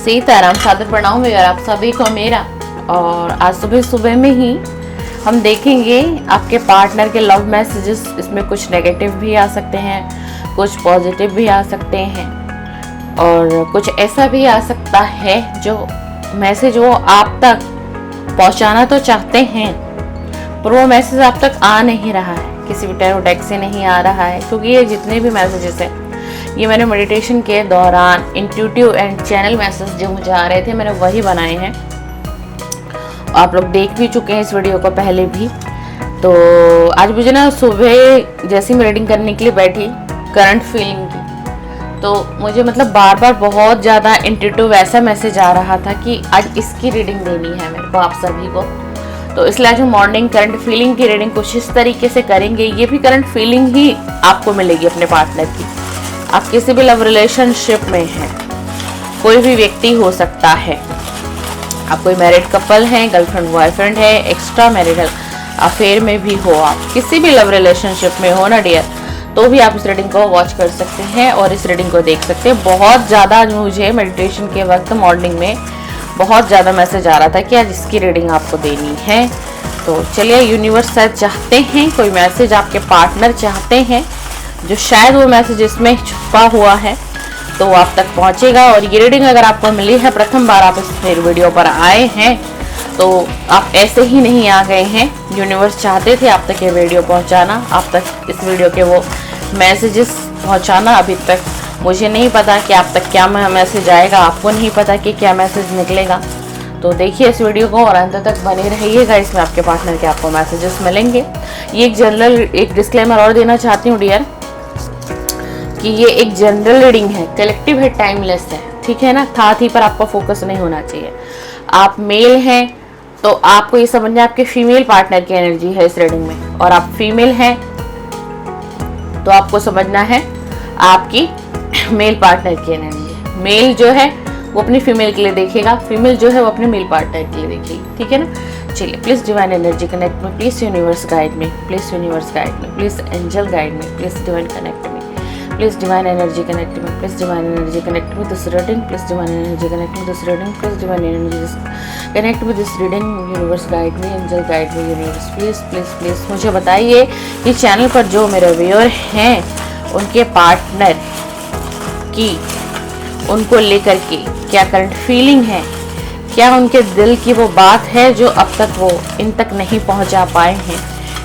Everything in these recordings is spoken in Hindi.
सीताराम, सादर प्रणाम वगैरह आप सभी को मेरा। और आज सुबह सुबह में ही हम देखेंगे आपके पार्टनर के लव मैसेजेस। इसमें कुछ नेगेटिव भी आ सकते हैं, कुछ पॉजिटिव भी आ सकते हैं और कुछ ऐसा भी आ सकता है जो मैसेज वो आप तक पहुंचाना तो चाहते हैं पर वो मैसेज आप तक आ नहीं रहा है, किसी भी टैरो डेक से नहीं आ रहा है। क्योंकि ये जितने भी मैसेजेस हैं ये मैंने मेडिटेशन के दौरान इंट्यूटिव एंड चैनल मैसेज जो मुझे आ रहे थे मैंने वही बनाए हैं। आप लोग देख भी चुके हैं इस वीडियो को पहले भी। तो आज मुझे ना सुबह जैसी मैं रीडिंग करने के लिए बैठी करंट फीलिंग की, तो मुझे मतलब बार बार बहुत ज़्यादा इंट्यूटिव ऐसा मैसेज आ रहा था कि आज इसकी रीडिंग देनी है मेरे को आप सभी को। तो इसलिए आज हम मॉर्निंग करंट फीलिंग की रीडिंग कुछ इस तरीके से करेंगे। ये भी करंट फीलिंग ही आपको मिलेगी अपने पार्टनर की। आप किसी भी लव रिलेशनशिप में हैं, कोई भी व्यक्ति हो सकता है। आप कोई मैरिड कपल हैं, गर्लफ्रेंड बॉयफ्रेंड है, एक्स्ट्रा मैरिटल अफेयर में भी हो, आप किसी भी लव रिलेशनशिप में हो ना डियर, तो भी आप इस रीडिंग को वॉच कर सकते हैं और इस रीडिंग को देख सकते हैं। बहुत ज़्यादा मुझे मेडिटेशन के वक्त मॉर्निंग में बहुत ज़्यादा मैसेज आ रहा था कि आज इसकी रीडिंग आपको देनी है। तो चलिए, यूनिवर्स शायद चाहते हैं कोई मैसेज आपके पार्टनर चाहते हैं जो शायद वो मैसेज इसमें छुपा हुआ है तो वो आप तक पहुंचेगा। और ये रीडिंग अगर आपको मिली है, प्रथम बार आप इस वीडियो पर आए हैं तो आप ऐसे ही नहीं आ गए हैं। यूनिवर्स चाहते थे आप तक ये वीडियो पहुंचाना, आप तक इस वीडियो के वो मैसेजेस पहुंचाना। अभी तक मुझे नहीं पता कि आप तक क्या मैसेज आएगा, आपको नहीं पता कि क्या मैसेज निकलेगा। तो देखिए इस वीडियो को और अंत तक बने रहिएगा, इसमें आपके पार्टनर के आपको मैसेजेस मिलेंगे। ये एक जनरल एक डिस्क्लेमर और देना चाहती हूँ डियर कि ये एक जनरल रीडिंग है, कलेक्टिव है, टाइमलेस है, ठीक है ना। साथ ही पर आपका फोकस नहीं होना चाहिए। आप मेल हैं तो आपको ये समझना है आपके फीमेल पार्टनर की एनर्जी है इस रीडिंग में, और आप फीमेल हैं तो आपको समझना है आपकी मेल पार्टनर की एनर्जी है। मेल जो है वो अपनी फीमेल के लिए देखेगा, फीमेल जो है वो अपने मेल पार्टनर के लिए देखेगी, ठीक है ना। चलिए, प्लीज डिवाइन एनर्जी कनेक्ट में, प्लीज यूनिवर्स गाइड में, प्लीज यूनिवर्स गाइड में, प्लीज एंजल गाइड में, प्लीज डिवाइन कनेक्ट में, प्लीज डिवाइन एनर्जी कनेक्ट में, please divine energy connect with this reading, please divine energy connect with this reading, please divine energy connect with this reading, universe guide में, एंजल गाइड में, यूनिवर्स प्लीज प्लीज प्लीज मुझे बताइए कि चैनल पर जो मेरे व्यूअर हैं उनके पार्टनर की उनको लेकर के क्या करंट फीलिंग है, क्या उनके दिल की वो बात है जो अब तक वो इन तक नहीं पहुंचा पाए हैं।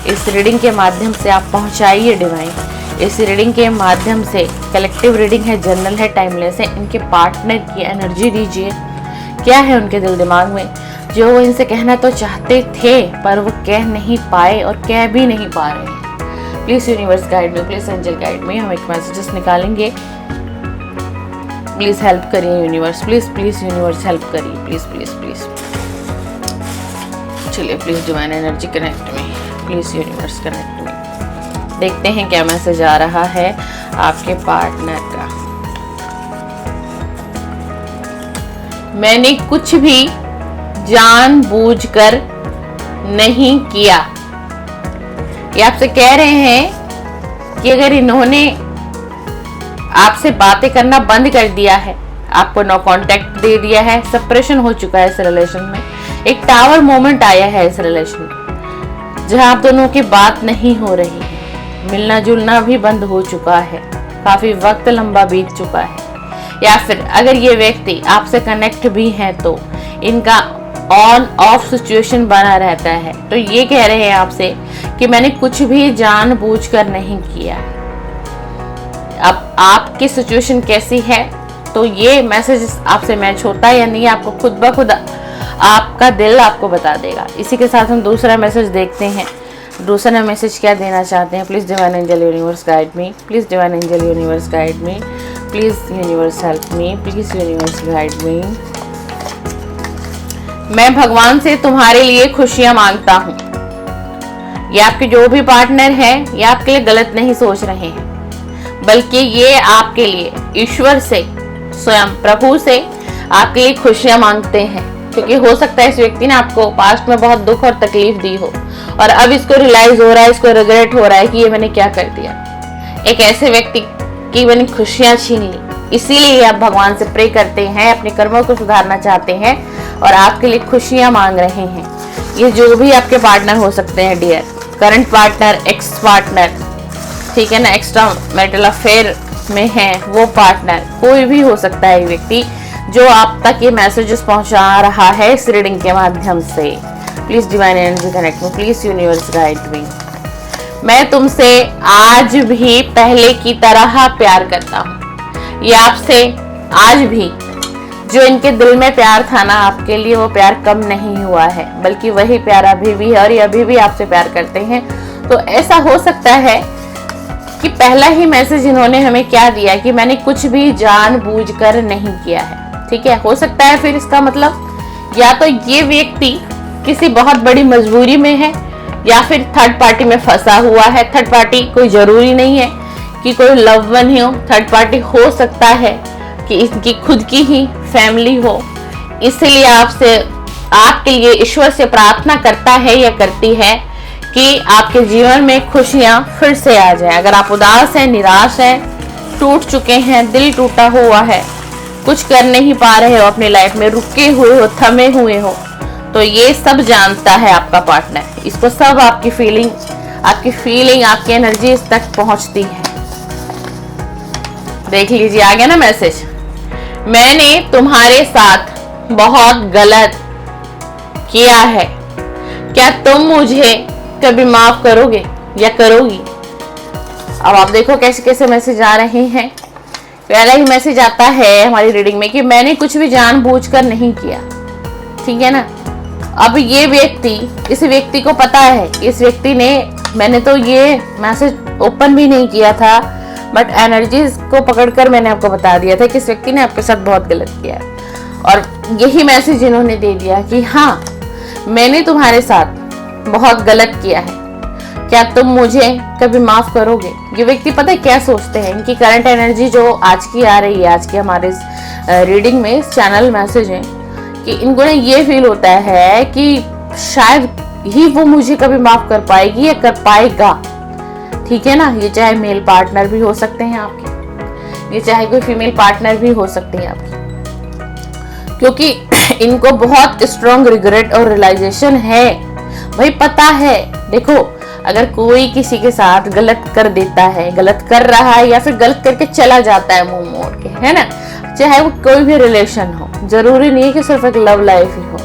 इस रीडिंग के माध्यम से आप पहुंचाइए डिवाइन। इस रीडिंग के माध्यम से कलेक्टिव रीडिंग है, जनरल है, टाइमलेस है, इनके पार्टनर की एनर्जी दीजिए। क्या है उनके दिल दिमाग में जो वो इनसे कहना तो चाहते थे पर वो कह नहीं पाए और कह भी नहीं पा रहे हैं। प्लीज यूनिवर्स गाइड में, प्लीज एंजल गाइड में, हम एक मैसेजेस निकालेंगे। प्लीज हेल्प करिए universe, please please universe help करिए, प्लीज प्लीज प्लीज। चलिए, प्लीज डिवाइन एनर्जी कनेक्ट में, प्लीज यूनिवर्स कनेक्ट में। देखते हैं क्या मैसेज आ रहा है आपके पार्टनर का। मैंने कुछ भी जानबूझकर नहीं किया। ये आपसे कह रहे हैं कि अगर इन्होंने आपसे बातें करना बंद कर दिया है, आपको नो कांटेक्ट दे दिया है, सेपरेशन हो चुका है इस रिलेशन में, एक टावर मोमेंट आया है इस रिलेशन में जहां आप दोनों की बात नहीं हो रही है, मिलना जुलना भी बंद हो चुका है, काफी वक्त लंबा बीत चुका है। या फिर अगर ये व्यक्ति आपसे कनेक्ट भी हैं तो इनका ऑन ऑफ सिचुएशन बना रहता है। तो ये कह रहे हैं आपसे कि मैंने कुछ भी जानबूझकर नहीं किया। अब आपकी सिचुएशन कैसी है तो ये मैसेज आपसे मैच होता है या नहीं, आपको खुद ब खुद आपका दिल आपको बता देगा। इसी के साथ हम दूसरा मैसेज देखते हैं। दूसरा मैसेज क्या देना चाहते हैं। Please divine angel universe guide me, please divine angel universe guide me, please universe help me, please universe guide me. मैं भगवान से तुम्हारे लिए खुशियां मांगता हूँ। ये आपके जो भी पार्टनर है ये आपके लिए गलत नहीं सोच रहे हैं, बल्कि ये आपके लिए ईश्वर से, स्वयं प्रभु से आपके लिए खुशियां मांगते हैं। क्योंकि हो सकता है इस व्यक्ति ने आपको पास्ट में बहुत दुख और तकलीफ दी हो और अब इसको रियलाइज हो रहा है, इसको रिग्रेट हो रहा है कि ये मैंने क्या कर दिया। एक ऐसे व्यक्ति की मैंने खुशियां छीन ली, इसीलिए आप भगवान से प्रे करते हैं, अपने कर्मों को सुधारना चाहते हैं और आपके लिए खुशियां मांग रहे हैं। ये जो भी आपके पार्टनर हो सकते हैं dear, current partner, ex partner, ठीक है ना, एक्स्ट्रा मैरिटल अफेयर में है वो पार्टनर, कोई भी हो सकता है व्यक्ति जो आप तक ये मैसेजेस पहुंचा रहा है इस रीडिंग के माध्यम से। Please divine energy connect me, please universe guide me. मैं तुमसे आज भी पहले की तरह प्यार करता हूँ। ये आपसे आज भी जो इनके दिल में प्यार था ना आपके लिए, वो प्यार कम नहीं हुआ है, बल्कि वही प्यार अभी भी है और ये अभी भी आपसे प्यार करते हैं। तो ऐसा हो सकता है कि पहला ही मैसेज इन्होंने हमें क्या दिया कि मैंने कुछ भी जानबूझकर नहीं किया है, ठीक है। हो सकता है फिर इसका मतलब या तो ये व्यक्ति किसी बहुत बड़ी मजबूरी में है या फिर थर्ड पार्टी में फंसा हुआ है। थर्ड पार्टी कोई जरूरी नहीं है कि कोई लव वन ही हो, थर्ड पार्टी हो सकता है कि इनकी खुद की ही फैमिली हो। इसलिए आपके लिए ईश्वर से प्रार्थना करता है या करती है कि आपके जीवन में खुशियां फिर से आ जाए। अगर आप उदास हैं, निराश हैं, टूट चुके हैं, दिल टूटा हुआ है, कुछ कर नहीं पा रहे हो अपनी लाइफ में, रुके हुए हो, थमे हुए हो, तो ये सब जानता है आपका पार्टनर। इसको सब आपकी फीलिंग, आपकी एनर्जी इस तक पहुंचती है। देख लीजिए आ गया ना मैसेज। मैंने तुम्हारे साथ बहुत गलत किया है, क्या तुम मुझे कभी माफ करोगे या करोगी? अब आप देखो कैसे कैसे मैसेज आ रहे हैं। पहला ही मैसेज आता है हमारी रीडिंग में कि मैंने कुछ भी जानबूझकर नहीं किया, ठीक है ना। अब ये व्यक्ति, इस व्यक्ति को पता है, इस व्यक्ति ने, मैंने तो ये मैसेज ओपन भी नहीं किया था, बट एनर्जीज को पकड़कर मैंने आपको बता दिया था कि इस व्यक्ति ने आपके साथ बहुत गलत किया है। और यही मैसेज इन्होंने दे दिया कि हाँ, मैंने तुम्हारे साथ बहुत गलत किया है, क्या तुम मुझे कभी माफ करोगे? ये व्यक्ति पता है क्या सोचते हैं, इनकी करंट एनर्जी जो आज की आ रही है, आज के हमारे रीडिंग में इस चैनल मैसेज है कि इनको ना ये फील होता है कि शायद ही वो मुझे कभी माफ कर पाएगी या कर पाएगा, ठीक है ना। ये चाहे मेल पार्टनर भी हो सकते हैं आपके, ये चाहे कोई फीमेल पार्टनर भी हो सकते हैं आपकी, क्योंकि इनको बहुत स्ट्रॉन्ग रिग्रेट और रियलाइजेशन है। भाई पता है, देखो अगर कोई किसी के साथ गलत कर देता है, गलत कर रहा है या फिर गलत करके चला जाता है मुंह मोड़ के, है ना, चाहे वो कोई भी रिलेशन हो, जरूरी नहीं है कि सिर्फ एक लव लाइफ ही हो,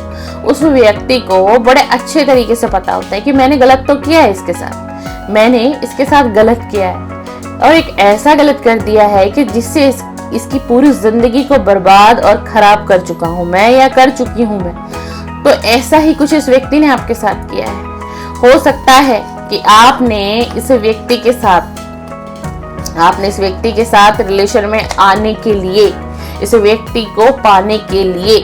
उस व्यक्ति को बड़े अच्छे तरीके से पता होता है कि मैंने गलत तो किया है इसके साथ, मैंने इसके साथ गलत किया है और एक ऐसा गलत कर दिया है कि जिससे इसकी पूरी जिंदगी को बर्बाद और खराब कर चुका हूं मैं या कर चुकी हूं मैं। तो ऐसा ही कुछ इस व्यक्ति ने आपके साथ किया है। हो सकता है कि आपने इस व्यक्ति के साथ रिलेशन में आने के लिए, इस व्यक्ति को पाने के लिए,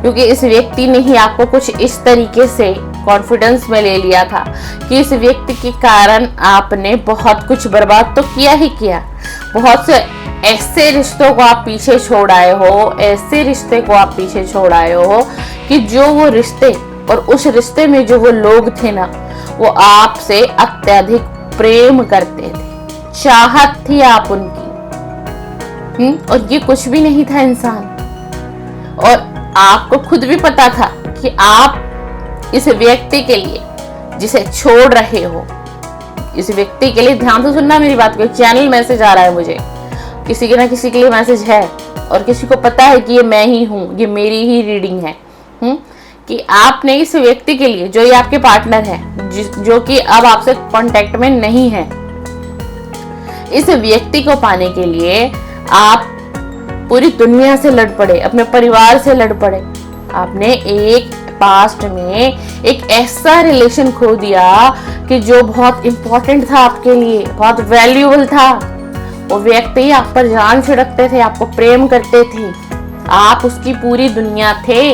क्योंकि इस व्यक्ति ने ही आपको कुछ इस तरीके से कॉन्फिडेंस में ले लिया था कि इस व्यक्ति के कारण आपने बहुत कुछ बर्बाद तो किया ही किया, बहुत से ऐसे रिश्तों को आप पीछे छोड़ आए हो, ऐसे रिश्ते को आप पीछे छोड़ आए हो कि जो वो रिश्ते और उस रिश्ते में जो वो लोग थे ना, वो आपसे अत्यधिक प्रेम करते थे, चाहत थी आप उनकी, और ये कुछ भी नहीं था इंसान। और आपको खुद भी पता था कि आप इस व्यक्ति के लिए जिसे छोड़ रहे हो, इस व्यक्ति के लिए, ध्यान से सुनना मेरी बात को, चैनल मैसेज आ रहा है मुझे, किसी के ना किसी के लिए मैसेज है और किसी को पता है कि ये मैं ही हूँ, ये मेरी ही रीडिंग है, कि आपने इस व्यक्ति के लिए, जो ये आपके पार्टनर है, जो कि अब आपसे कांटेक्ट में नहीं है, इस व्यक्ति को पाने के लिए आप पूरी दुनिया से लड़ पड़े, अपने परिवार से लड़ पड़े। आपने एक पास्ट में एक ऐसा रिलेशन खो दिया कि जो बहुत इंपॉर्टेंट था आपके लिए, बहुत वैल्यूएबल था। वो व्यक्ति आप पर जान छिड़कते थे, आपको प्रेम करते थे, आप उसकी पूरी दुनिया थे।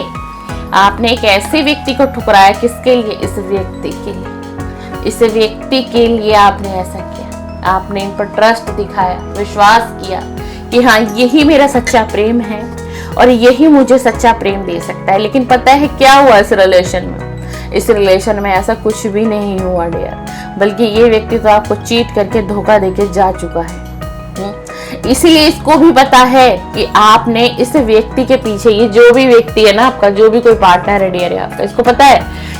आपने एक ऐसे व्यक्ति को ठुकराया, किसके लिए? इस व्यक्ति के लिए। इस व्यक्ति के लिए आपने ऐसा किया, आपने इन पर ट्रस्ट दिखाया, विश्वास किया कि हाँ, यही मेरा सच्चा प्रेम है और यही मुझे सच्चा प्रेम दे सकता है। लेकिन पता है क्या हुआ इस रिलेशन में? इस रिलेशन में ऐसा कुछ भी नहीं हुआ डियर, बल्कि ये व्यक्ति तो आपको चीट करके, धोखा देके जा चुका है। इसीलिए इसको भी पता है कि आपने इस व्यक्ति के पीछे, ये जो भी व्यक्ति है ना आपका, जो भी कोई पार्टनर है डियर आपका, इसको पता है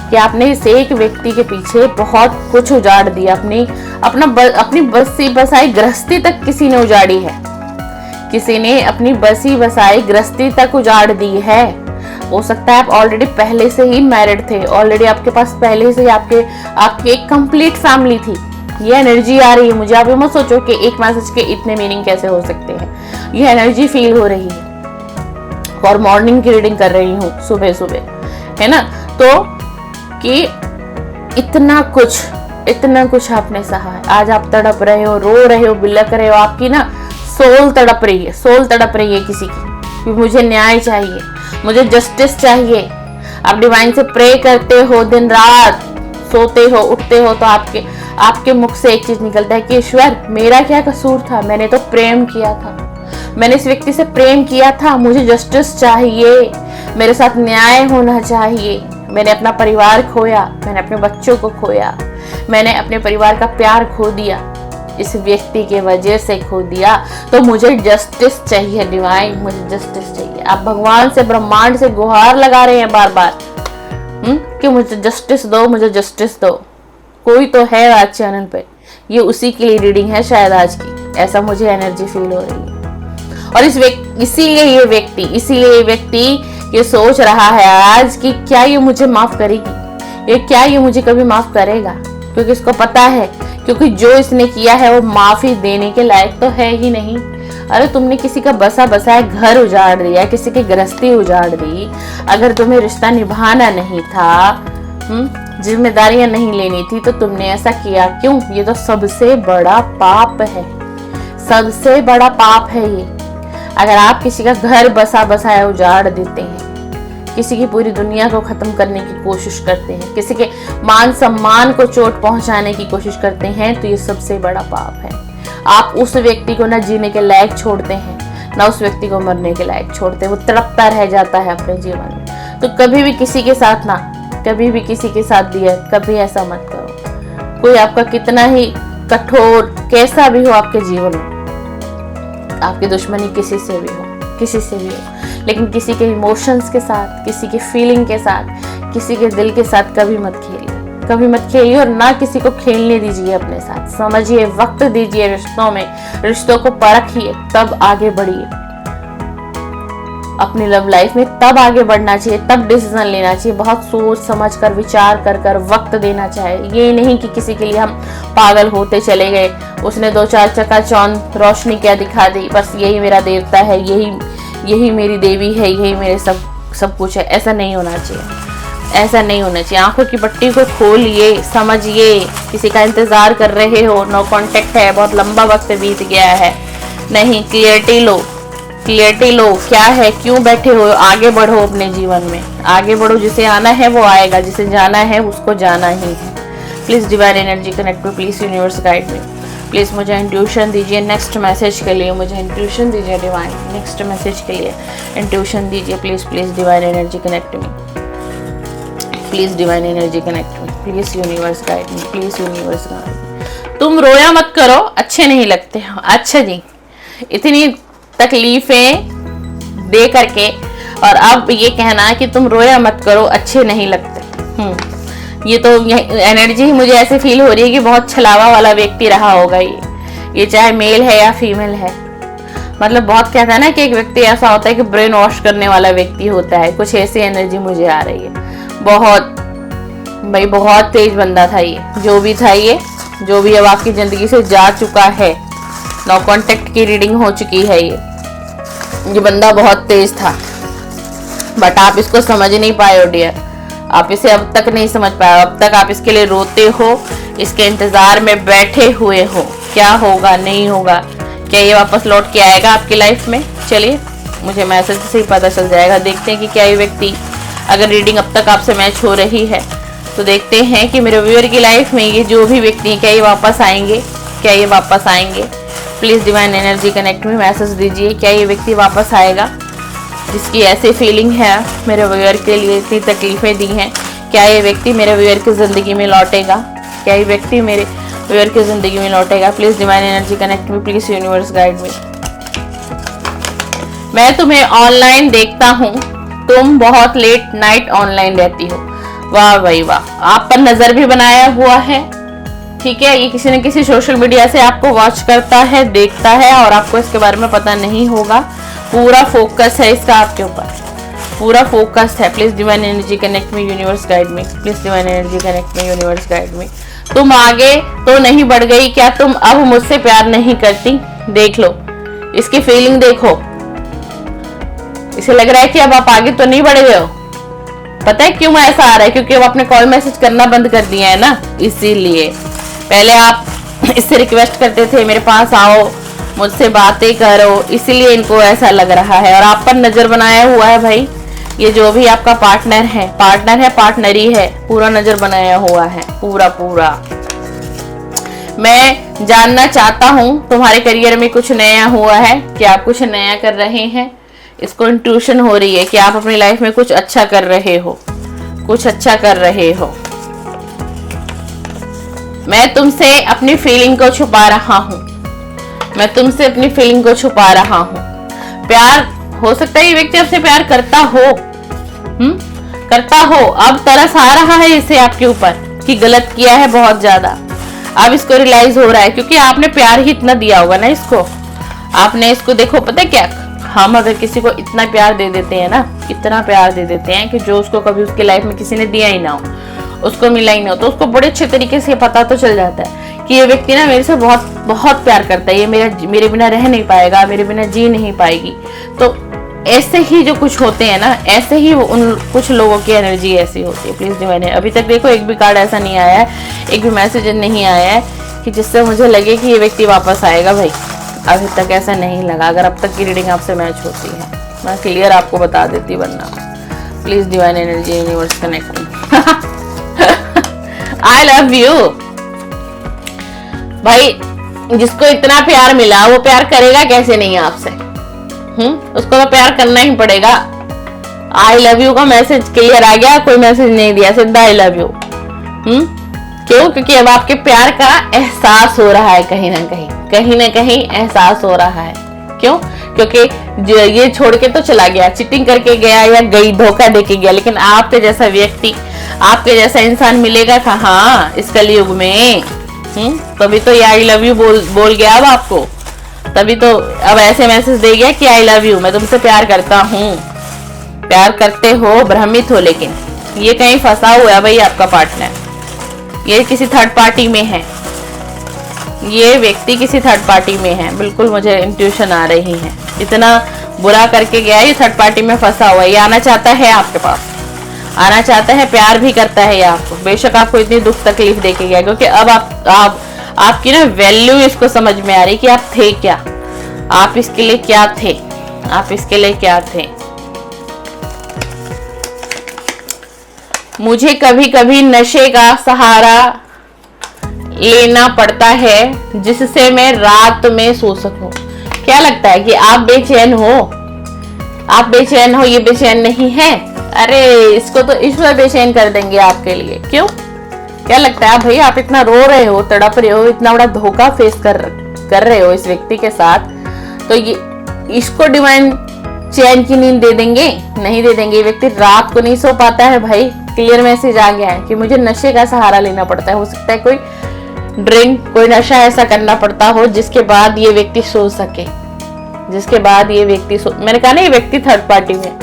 कि आपने इस एक व्यक्ति के पीछे बहुत कुछ उजाड़ दिया, अपनी बसी बसाई गृहस्थी तक किसी ने उजाड़ी है, किसी ने अपनी बसी बसाई गृहस्थी तक उजाड़ दी है। हो सकता है आप ऑलरेडी पहले से ही मैरिड थे, ऑलरेडी आपके पास पहले से ही आपके एक कंप्लीट फैमिली थी। ये एनर्जी आ रही है मुझे, आप ये मत सोचो कि एक मैसेज के इतने मीनिंग कैसे हो सकते हैं। ये एनर्जी फील हो रही है और मॉर्निंग की रीडिंग कर रही हूँ सुबह सुबह, है ना। तो कि इतना कुछ आपने सहा है, आज आप तड़प रहे हो, रो रहे हो, बिलक रहे हो, आपकी ना सोल तड़प रही है किसी की कि मुझे न्याय चाहिए, मुझे जस्टिस चाहिए। आप डिवाइन से प्रे करते हो दिन रात, सोते हो उठते हो तो आपके मुख से एक चीज निकलता है कि ईश्वर मेरा क्या कसूर था, मैंने तो प्रेम किया था, मैंने इस व्यक्ति से प्रेम किया था, मुझे जस्टिस चाहिए, मेरे साथ न्याय होना चाहिए। मैंने अपना परिवार खोया, मैंने अपने बच्चों को खोया, मैंने अपने परिवार का प्यार खो दिया, इस व्यक्ति के वजह से खो दिया, तो मुझे जस्टिस चाहिए डिवाइन, मुझे जस्टिस चाहिए। आप भगवान से, ब्रह्मांड से गुहार लगा रहे हैं बार बार कि मुझे जस्टिस दो, मुझे जस्टिस दो। कोई तो है आज चैनल पे, ये उसी के लिए रीडिंग है शायद आज की, ऐसा मुझे एनर्जी फील हो रही है। और इसीलिए ये व्यक्ति ये सोच रहा है आज कि क्या ये मुझे माफ करेगी, क्या ये मुझे कभी माफ करेगा, क्योंकि इसको पता है, क्योंकि जो इसने किया है वो माफी देने के लायक तो है ही नहीं। अरे तुमने किसी का बसा बसाया घर उजाड़ दिया, किसी की गृहस्थी उजाड़ दी, अगर तुम्हें रिश्ता निभाना नहीं था, जिम्मेदारियां नहीं लेनी थी, तो तुमने ऐसा किया क्यों? ये तो सबसे बड़ा पाप है, सबसे बड़ा पाप है ये। अगर आप किसी का घर बसा बसाया उजाड़ देते हैं, किसी की पूरी दुनिया को खत्म करने की कोशिश करते हैं, किसी के मान सम्मान को चोट पहुंचाने की कोशिश करते हैं, तो ये सबसे बड़ा पाप है। आप उस व्यक्ति को ना जीने के लायक छोड़ते हैं, ना उस व्यक्ति को मरने के लायक छोड़ते हैं, वो तड़पता रह जाता है अपने जीवन में। तो कभी भी किसी के साथ ना, कभी भी किसी के साथ भी है, कभी ऐसा मत करो। कोई आपका कितना ही कठोर कैसा भी हो आपके जीवन में, आपकी दुश्मनी किसी से भी हो, लेकिन किसी के इमोशंस के साथ, किसी के फीलिंग के साथ, किसी के दिल के साथ कभी मत खेलिए और ना किसी को खेलने दीजिए अपने साथ। समझिए, वक्त दीजिए रिश्तों में, रिश्तों को परखिए, तब आगे बढ़िए अपनी लव लाइफ में, तब आगे बढ़ना चाहिए, तब डिसीजन लेना चाहिए, बहुत सोच समझ कर, विचार कर वक्त देना चाहिए। ये नहीं कि किसी के लिए हम पागल होते चले गए, उसने 2-4 चकाचौंध रोशनी क्या दिखा दी, बस यही मेरा देवता है, यही मेरी देवी है, यही मेरे सब कुछ है। ऐसा नहीं होना चाहिए। आंखों की पट्टी को खोलिए, समझिए, किसी का इंतजार कर रहे हो, नो कांटेक्ट है, बहुत लंबा वक्त बीत गया है, नहीं, क्लियरिटी लो, क्या है, क्यों बैठे हो, आगे बढ़ो अपने जीवन में, आगे बढ़ो, जिसे आना है वो आएगा, जिसे जाना है उसको जाना ही है। प्लीज डिवाइन एनर्जी कनेक्ट में, प्लीज यूनिवर्स गाइड में, प्लीज मुझे इंट्यूशन दीजिए नेक्स्ट मैसेज के लिए, मुझे इंट्यूशन दीजिए डिवाइन, नेक्स्ट मैसेज के लिए इंट्यूशन दीजिए प्लीज डिवाइन एनर्जी कनेक्ट में, प्लीज डिवाइन एनर्जी कनेक्ट में, प्लीज यूनिवर्स गाइड में, प्लीज यूनिवर्स गाइड। तुम रोया मत करो, अच्छे नहीं लगते। अच्छा जी, इतनी तकलीफें दे करके और अब ये कहना कि तुम रोया मत करो, अच्छे नहीं लगते। ये तो एनर्जी ही मुझे ऐसे फील हो रही है कि बहुत छलावा वाला व्यक्ति रहा होगा ये चाहे मेल है या फीमेल है। मतलब बहुत कहता है ना कि एक व्यक्ति ऐसा होता है कि ब्रेन वॉश करने वाला व्यक्ति होता है, कुछ ऐसी एनर्जी मुझे आ रही है। बहुत तेज बंदा था ये, जो भी अब आपकी जिंदगी से जा चुका है, नो कांटेक्ट की रीडिंग हो चुकी है। ये बंदा बहुत तेज था, बट आप इसको समझ नहीं पाए हो डियर, आप इसे अब तक नहीं समझ पाए, अब तक आप इसके लिए रोते हो, इसके इंतजार में बैठे हुए हो, क्या होगा नहीं होगा, क्या ये वापस लौट के आएगा आपकी लाइफ में। चलिए, मुझे मैसेज से ही पता चल जाएगा। देखते हैं कि क्या ये व्यक्ति, अगर रीडिंग अब तक आपसे मैच हो रही है तो देखते हैं कि मेरे व्यूअर की लाइफ में ये जो भी व्यक्ति, क्या ये वापस आएंगे। प्लीज डिवाइन एनर्जी कनेक्ट में मैसेज दीजिए, क्या ये व्यक्ति वापस आएगा जिसकी ऐसी फीलिंग है मेरे व्यूअर के लिए, इतनी तकलीफें दी हैं, क्या ये व्यक्ति मेरे व्यूअर की जिंदगी में लौटेगा, प्लीज डिवाइन एनर्जी कनेक्ट में, प्लीज यूनिवर्स गाइड में। मैं तुम्हें ऑनलाइन देखता हूँ, तुम बहुत लेट नाइट ऑनलाइन रहती हो। वाह भाई वाह, आप पर नजर भी बनाया हुआ है। ठीक है, ये किसी न किसी सोशल मीडिया से आपको वॉच करता है, देखता है और आपको इसके बारे में पता नहीं होगा। पूरा फोकस है इसका आपके ऊपर, पूरा फोकस है। Please divine energy connect me, universe guide me. Please divine energy connect me, universe guide me. तुम आगे तो नहीं बढ़ गई क्या? तुम अब मुझसे प्यार नहीं करती? देख लो इसकी फीलिंग, देखो इसे लग रहा है कि अब आप आगे तो नहीं बढ़ गए हो। पता है क्यों ऐसा आ रहा है? क्योंकि वो आपने कॉल मैसेज करना बंद कर दिया है ना, इसीलिए। पहले आप इससे रिक्वेस्ट करते थे मेरे पास आओ, मुझसे बातें करो, इसीलिए इनको ऐसा लग रहा है। और आप पर नजर बनाया हुआ है भाई, ये जो भी आपका पार्टनर है, पार्टनरी है, पूरा नजर बनाया हुआ है, पूरा। मैं जानना चाहता हूँ तुम्हारे करियर में कुछ नया हुआ है कि आप कुछ नया कर रहे हैं। इसको इंट्यूशन हो रही है कि आप अपनी लाइफ में कुछ अच्छा कर रहे हो, कुछ अच्छा कर रहे हो। मैं तुमसे अपनी फीलिंग को छुपा रहा हूँ, मैं तुमसे अपनी फीलिंग को छुपा रहा हूँ। प्यार हो सकता है ये व्यक्ति आपसे प्यार करता हो, करता हो। अब तरस आ रहा है इसे आपके ऊपर कि गलत किया है बहुत ज्यादा। अब इसको रियलाइज हो रहा है क्योंकि आपने प्यार ही इतना दिया होगा ना इसको। आपने इसको, देखो पता है क्या, हम अगर किसी को इतना प्यार दे देते हैं ना, इतना प्यार दे देते हैं कि जो उसको कभी उसके लाइफ में किसी ने दिया ही ना हो, उसको मिला ही ना हो, तो उसको बड़े अच्छे तरीके से पता तो चल जाता है कि ये व्यक्ति ना मेरे से बहुत बहुत प्यार करता है, ये मेरे बिना रह नहीं पाएगा, मेरे बिना जी नहीं पाएगी। तो ऐसे ही जो कुछ होते हैं ना, ऐसे ही उन कुछ लोगों की एनर्जी ऐसी होती है। प्लीज डिवाइन, अभी तक देखो एक भी कार्ड ऐसा नहीं आया है, एक भी मैसेज नहीं आया है कि जिससे मुझे लगे कि ये व्यक्ति वापस आएगा। भाई अभी तक ऐसा नहीं लगा। अगर अब तक की रीडिंग आपसे मैच होती है मैं क्लियर आपको बता देती, वरना please divine energy universe connect me. I love you. भाई जिसको इतना प्यार मिला वो प्यार करेगा कैसे नहीं आपसे? उसको तो प्यार करना ही पड़ेगा। आई लव यू का मैसेज क्लियर आ गया, कोई मैसेज नहीं दिया, सीधा आई लव यू। क्यों? क्योंकि अब आपके प्यार का एहसास हो रहा है, कहीं ना कहीं एहसास हो रहा है। क्यों? क्योंकि ये छोड़ के तो चला गया, चीटिंग करके गया या गई, धोखा देके गया, लेकिन आपके जैसा व्यक्ति, आपके जैसा इंसान मिलेगा कहाँ इस कलयुग में? तभी तो ये आई लव यू बोल गया अब आपको, तभी तो अब ऐसे मैसेज दे गया कि आई लव यू, मैं तुमसे प्यार करता हूँ। प्यार करते हो, भ्रमित हो, लेकिन ये कहीं फंसा हुआ है भाई आपका पार्टनर। ये किसी थर्ड पार्टी में है, ये व्यक्ति किसी थर्ड पार्टी में है। बिल्कुल मुझे इंट्यूशन आ रही है, इतना बुरा करके गया, ये थर्ड पार्टी में फंसा हुआ है। ये आना चाहता है आपके पास, आना चाहता है, प्यार भी करता है ये आपको। बेशक आपको इतनी दुख तकलीफ देके गया, क्योंकि अब आपकी ना वैल्यू इसको समझ में आ रही कि आप थे क्या, आप इसके लिए क्या थे, आप इसके लिए क्या थे। मुझे कभी कभी नशे का सहारा लेना पड़ता है जिससे मैं रात में सो सकूं। क्या लगता है कि आप बेचैन हो? आप बेचैन हो, ये बेचैन नहीं है। अरे इसको तो ईश्वर बेचैन कर देंगे आपके लिए। क्यों? क्या लगता है भाई आप इतना रो रहे हो, तड़प रहे हो, इतना बड़ा धोखा फेस कर रहे हो इस व्यक्ति के साथ, तो ये इसको डिवाइन चैन की नींद दे देंगे? नहीं दे देंगे। ये व्यक्ति रात को नहीं सो पाता है भाई। क्लियर मैसेज आ गया है कि मुझे नशे का सहारा लेना पड़ता है। हो सकता है कोई ड्रिंक, कोई नशा ऐसा करना पड़ता हो जिसके बाद ये व्यक्ति सो सके, जिसके बाद ये व्यक्ति मैंने कहा ना ये व्यक्ति थर्ड पार्टी में,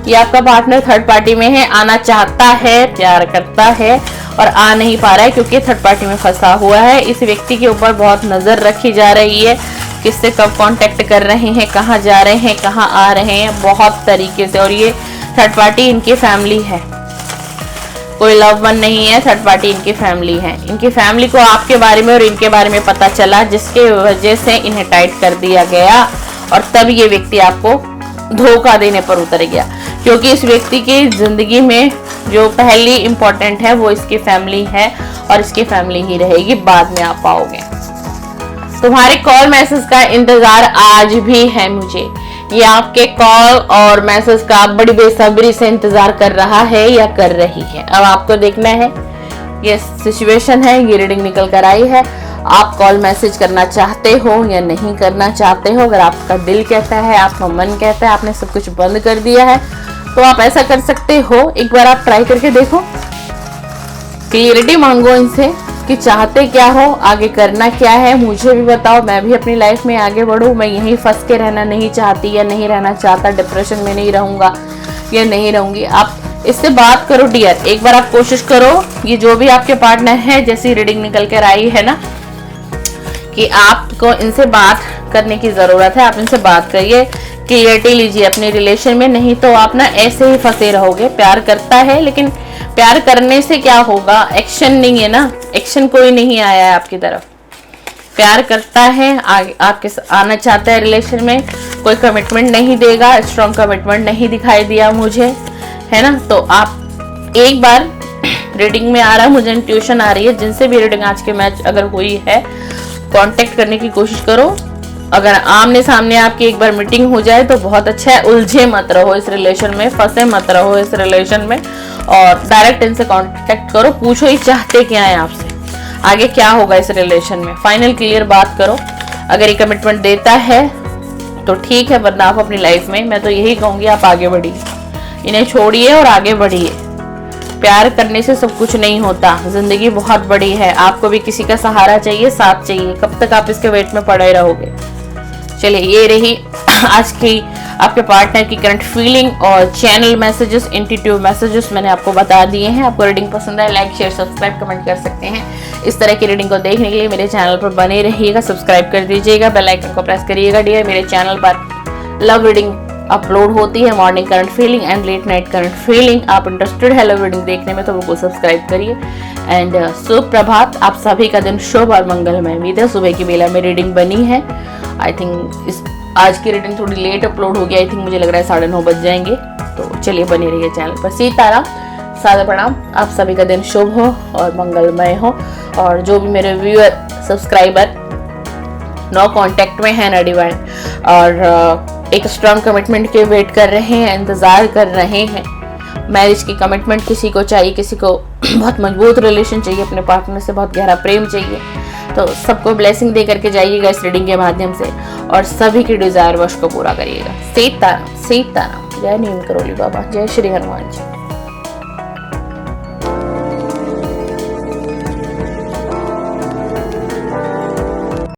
ये आपका पार्टनर थर्ड पार्टी में है, आना चाहता है, प्यार करता है और आ नहीं पा रहा है क्योंकि थर्ड पार्टी में फंसा हुआ है। इस व्यक्ति के ऊपर बहुत नजर रखी जा रही है, किससे कब कांटेक्ट कर रहे हैं, कहाँ जा रहे हैं, कहाँ आ रहे हैं, बहुत तरीके से। और ये थर्ड पार्टी इनकी फैमिली है, कोई लव वन नहीं है, थर्ड पार्टी इनकी फैमिली है। इनकी फैमिली को आपके बारे में और इनके बारे में पता चला, जिसके वजह से इन्हें टाइट कर दिया गया और तब ये व्यक्ति आपको धोखा देने पर उतर गया। क्योंकि इस व्यक्ति की जिंदगी में जो पहली इंपॉर्टेंट है वो इसकी फैमिली है और इसकी फैमिली ही रहेगी, बाद में आप पाओगे। तुम्हारे कॉल मैसेज का इंतजार आज भी है मुझे। ये आपके कॉल और मैसेज का बड़ी बेसब्री से इंतजार कर रहा है या कर रही है। अब आपको देखना है, ये सिचुएशन है, ये रीडिंग निकल कर आई है। आप कॉल मैसेज करना चाहते हो या नहीं करना चाहते हो। अगर आपका दिल कहता है, आपका मन कहता है, आपने सब कुछ बंद कर दिया है, तो आप ऐसा कर सकते हो। एक बार आप ट्राई करके देखो, क्लियरिटी मांगो इनसे कि चाहते क्या हो, आगे करना क्या है, मुझे भी बताओ, मैं भी अपनी लाइफ में आगे बढ़ूं। मैं यहीं फंस के रहना नहीं चाहती या नहीं रहना चाहता, डिप्रेशन में नहीं रहूंगा या नहीं रहूंगी। आप इससे बात करो डियर, एक बार आप कोशिश करो। ये जो भी आपके पार्टनर है, जैसी रीडिंग निकल कर आई है ना, कि आपको इनसे बात करने की जरूरत है। आप इनसे बात करिए, क्लियरिटी लीजिए अपने रिलेशन में, नहीं तो आप ना ऐसे ही फंसे रहोगे। प्यार करता है, लेकिन प्यार करने से क्या होगा, एक्शन नहीं है ना, एक्शन कोई नहीं आया है आपकी तरफ। प्यार करता है, आपके आना चाहता है रिलेशन में, कोई कमिटमेंट नहीं देगा, स्ट्रॉन्ग कमिटमेंट नहीं दिखाई दिया मुझे, है ना। तो आप एक बार रीडिंग में आ रहा है, मुझे इंट्यूशन आ रही है, जिनसे भी रीडिंग आज के मैच अगर हुई है, कांटेक्ट करने की कोशिश करो। अगर आमने सामने आपकी एक बार मीटिंग हो जाए तो बहुत अच्छा है। उलझे मत रहो इस रिलेशन में, फंसे मत रहो इस रिलेशन में, और डायरेक्ट इनसे कांटेक्ट करो। पूछो ये चाहते क्या है आपसे, आगे क्या होगा इस रिलेशन में, फाइनल क्लियर बात करो। अगर ये कमिटमेंट देता है तो ठीक है, वरना आप अपनी लाइफ में, मैं तो यही कहूंगी, आप आगे बढ़िए, इन्हें छोड़िए और आगे बढ़िए। प्यार करने से सब कुछ नहीं होता, जिंदगी बहुत बड़ी है, आपको भी किसी का सहारा चाहिए, साथ चाहिए। कब तक आप इसके वेट में पड़े रहोगे। चलिए, ये रही आज की आपके पार्टनर की करंट फीलिंग और चैनल मैसेजेस, इंट्यूटिव मैसेजेस मैंने आपको बता दिए हैं। आपको रीडिंग पसंद है, लाइक शेयर सब्सक्राइब कमेंट कर सकते हैं। इस तरह की रीडिंग को देखने के लिए मेरे चैनल पर बने रहिएगा, सब्सक्राइब कर दीजिएगा, बेल आइकन को प्रेस करिएगा डियर। मेरे चैनल पर लव रीडिंग अपलोड होती है, morning current feeling and let night current feeling. आप इंटरेस्टेड है लव रीडिंग देखने में तो बिल्कुल सब्सक्राइब करिए। एंड शुभ प्रभात, आप सभी का दिन शुभ और मंगलमय। उम्मीद है सुबह की बेला में रीडिंग बनी है। आई थिंक इस आज की रीडिंग थोड़ी लेट अपलोड हो गया, आई थिंक मुझे लग रहा है 9:30 बज जाएंगे। तो चलिए बने रहिए चैनल पर। सीताराम, सादर प्रणाम, आप सभी का दिन शुभ हो और मंगलमय हो। और जो भी मेरे व्यूअर सब्सक्राइबर नो कांटेक्ट में है, ना डिवाइन, और एक स्ट्रॉन्ग कमिटमेंट के वेट कर रहे हैं, इंतजार कर रहे हैं, मैरिज की कमिटमेंट किसी को चाहिए, किसी को बहुत मजबूत रिलेशन चाहिए, अपने पार्टनर से बहुत गहरा प्रेम चाहिए, तो सबको ब्लेसिंग दे करके जाइएगा इस रीडिंग के माध्यम से और सभी की डिजायर वश को पूरा करिएगा। सीताराम, सीताराम, जय नीम करोली बाबा, जय श्री हनुमान जी।